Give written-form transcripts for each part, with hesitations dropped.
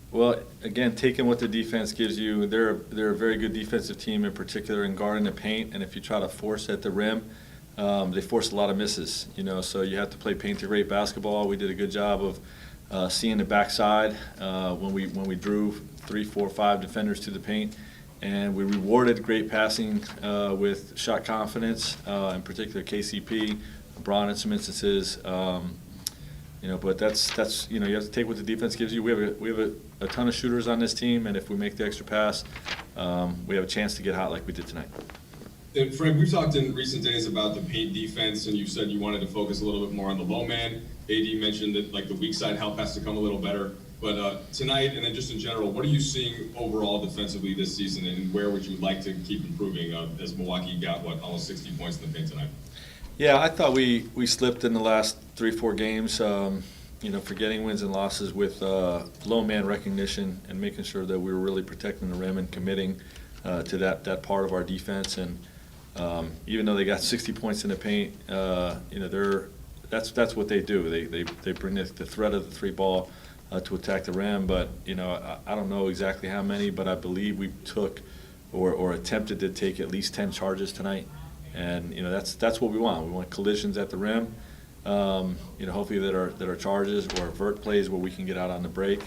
Well, again, taking what the defense gives you, they're a very good defensive team, in particular in guarding the paint. And if you try to force at the rim, they force a lot of misses. So you have to play paint to great basketball. We did a good job of seeing the backside when we drew 3, 4, 5 defenders to the paint, and we rewarded great passing with shot confidence, in particular KCP, LeBron in some instances. But that's you have to take what the defense gives you. We have a ton of shooters on this team, and if we make the extra pass, we have a chance to get hot like we did tonight. And Frank, we've talked in recent days about the paint defense, and you said you wanted to focus a little bit more on the low man. AD mentioned that the weak side help has to come a little better. But tonight, and then just in general, what are you seeing overall defensively this season, and where would you like to keep improving as Milwaukee got, almost 60 points in the paint tonight? Yeah, I thought we slipped in the last 3-4 games, forgetting wins and losses with low man recognition and making sure that we were really protecting the rim and committing to that part of our defense. And even though they got 60 points in the paint, that's what they do. They bring the threat of the three ball to attack the rim. But I don't know exactly how many, but I believe we took or attempted to take at least 10 charges tonight. And that's what we want. We want collisions at the rim. Hopefully that are charges or vert plays where we can get out on the break.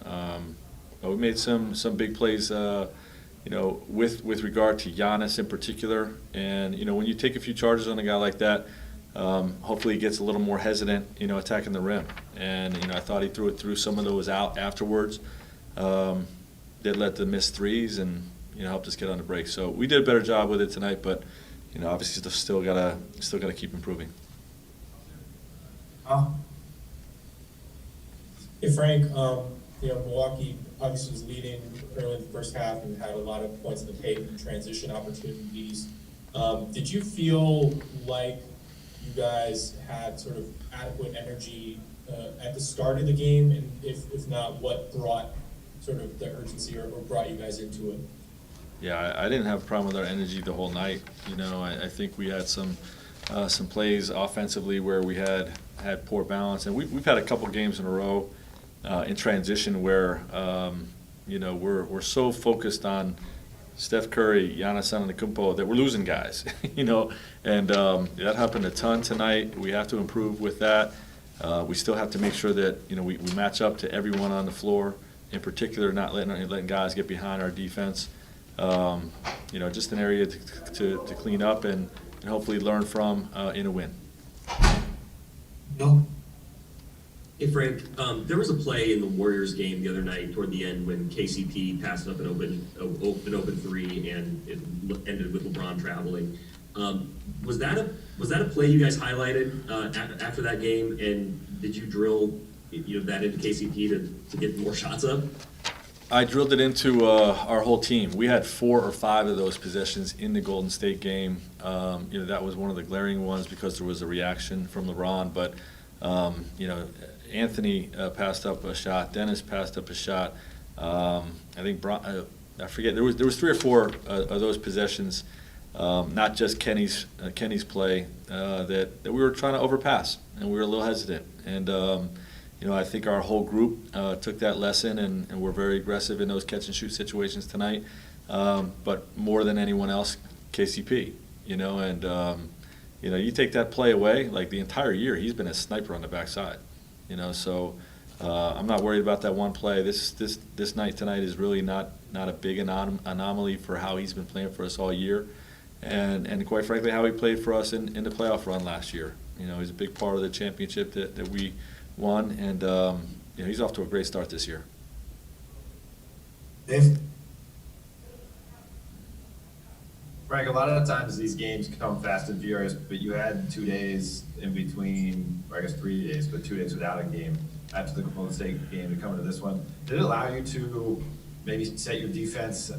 But we made some big plays. With regard to Giannis in particular, and when you take a few charges on a guy like that, hopefully he gets a little more hesitant, attacking the rim. And I thought he threw some of those out afterwards. That led to missed threes and helped us get on the break. So we did a better job with it tonight, but obviously still gotta keep improving. Hey Frank, Milwaukee obviously was leading early in the first half and had a lot of points in the paint and transition opportunities. Did you feel like you guys had sort of adequate energy at the start of the game? And if not, what brought sort of the urgency or brought you guys into it? Yeah, I didn't have a problem with our energy the whole night. I think we had some plays offensively where we had poor balance, and we've had a couple games in a row in transition where we're so focused on Steph Curry, Giannis Antetokounmpo that we're losing guys, and that happened a ton tonight. We have to improve with that. We still have to make sure that we match up to everyone on the floor, in particular not letting guys get behind our defense. Just an area to clean up and hopefully learn from in a win. No. Hey Frank, there was a play in the Warriors game the other night toward the end when KCP passed up an open three and it ended with LeBron traveling. Was that a play you guys highlighted after that game, and did you drill that into KCP to get more shots up? I drilled it into our whole team. We had 4 or 5 of those possessions in the Golden State game. That was one of the glaring ones because there was a reaction from LeBron. But Anthony passed up a shot. Dennis passed up a shot. I think I forget. There was 3 or 4 of those possessions, not just Kenny's play, that we were trying to overpass, and we were a little hesitant. And I think our whole group took that lesson and we're very aggressive in those catch and shoot situations tonight. But more than anyone else, KCP. You take that play away, like the entire year, he's been a sniper on the backside. So I'm not worried about that one play. This night tonight is really not a big anomaly for how he's been playing for us all year, and quite frankly how he played for us in the playoff run last year. He's a big part of the championship that we won, and he's off to a great start this year. Dave? Frank, a lot of the times these games come fast and furious, but you had 2 days in between, or I guess 3 days, but 2 days without a game after the Golden State game to come into this one. Did it allow you to maybe set your defense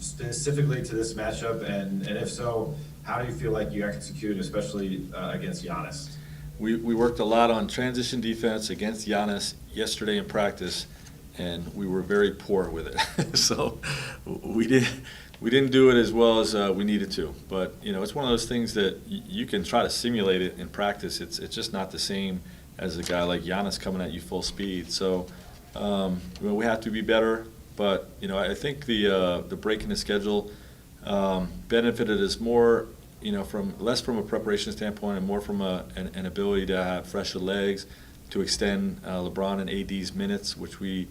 specifically to this matchup? And if so, how do you feel like you executed, especially against Giannis? We worked a lot on transition defense against Giannis yesterday in practice, and we were very poor with it. So we didn't do it as well as we needed to. But it's one of those things that you can try to simulate it in practice. It's just not the same as a guy like Giannis coming at you full speed. So We have to be better, but, I think the break in the schedule benefited us more, less from a preparation standpoint and more from an ability to have fresher legs, to extend LeBron and AD's minutes, which we,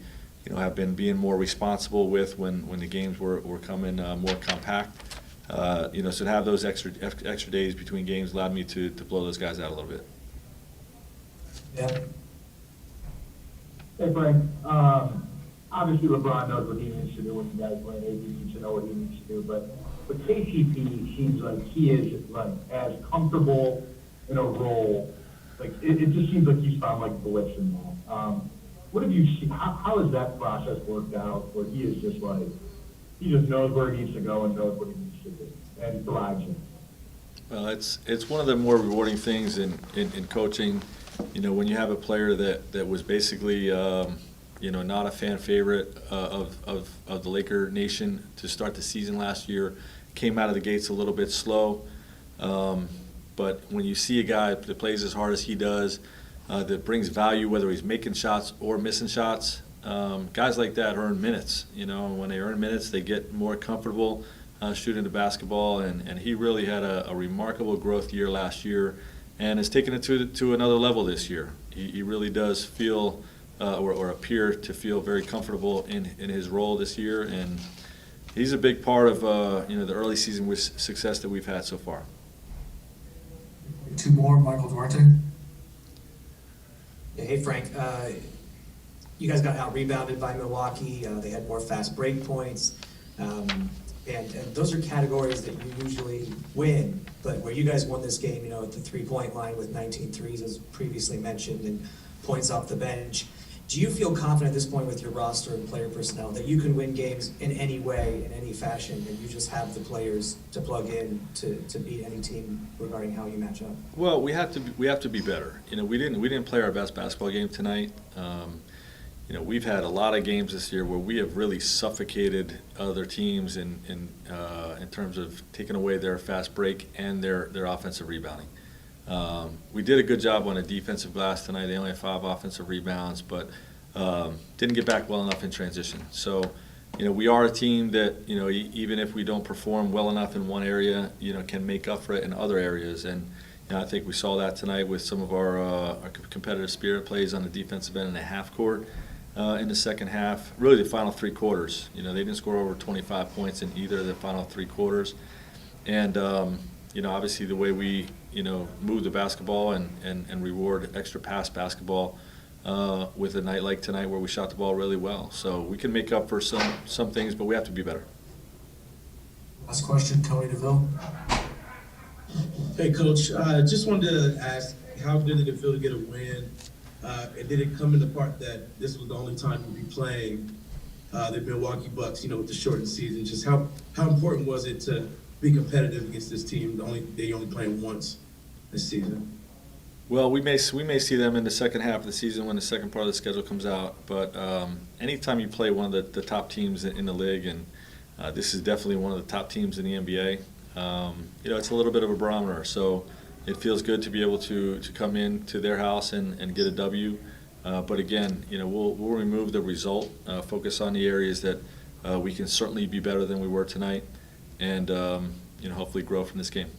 have been being more responsible with when the games were coming more compact. So to have those extra days between games allowed me to blow those guys out a little bit. Yeah. Hey Frank, obviously LeBron knows what he needs to do when you guys win. AD needs to know what he needs to do, but KCP seems like he is like as comfortable in a role. Like it just seems like he's found like bliss in that. What have you seen? How has that process worked out? Where he is just like he just knows where he needs to go and knows what he needs to do and thrives in it. Well, it's one of the more rewarding things in coaching. When you have a player that was basically, not a fan favorite of the Laker nation to start the season last year, came out of the gates a little bit slow. But when you see a guy that plays as hard as he does, that brings value, whether he's making shots or missing shots, guys like that earn minutes. When they earn minutes, they get more comfortable shooting the basketball, and he really had a remarkable growth year last year, and has taken it to another level this year. He really does feel or appear to feel very comfortable in his role this year, and he's a big part of the early season with success that we've had so far. Two more, Michael Duarte. Yeah, hey Frank, you guys got out-rebounded by Milwaukee. They had more fast break points. And those are categories that you usually win. But where you guys won this game, at the three-point line with 19 threes, as previously mentioned, and points off the bench, do you feel confident at this point with your roster and player personnel that you can win games in any way, in any fashion, and you just have the players to plug in to beat any team regarding how you match up? Well, we have to be better. We didn't play our best basketball game tonight. We've had a lot of games this year where we have really suffocated other teams in terms of taking away their fast break and their offensive rebounding. We did a good job on the defensive glass tonight. They only had 5 offensive rebounds, but didn't get back well enough in transition. So, we are a team that, even if we don't perform well enough in one area, can make up for it in other areas. And I think we saw that tonight with some of our competitive spirit plays on the defensive end in the half court. In the second half, really the final 3 quarters. They didn't score over 25 points in either of the final 3 quarters. And, obviously the way we, move the basketball and reward extra pass basketball with a night like tonight where we shot the ball really well. So we can make up for some things, but we have to be better. Last question, Tony DeVille. Hey, Coach, just wanted to ask, how good did it feel to get a win? And did it come in the part that this was the only time you'd be playing the Milwaukee Bucks, with the shortened season? Just how important was it to be competitive against this team? They only playing once this season. Well, we may see them in the second half of the season when the second part of the schedule comes out. But anytime you play one of the top teams in the league, and this is definitely one of the top teams in the NBA, it's a little bit of a barometer. So it feels good to be able to come into their house and get a W. But again, we'll remove the result, focus on the areas that we can certainly be better than we were tonight, and hopefully grow from this game.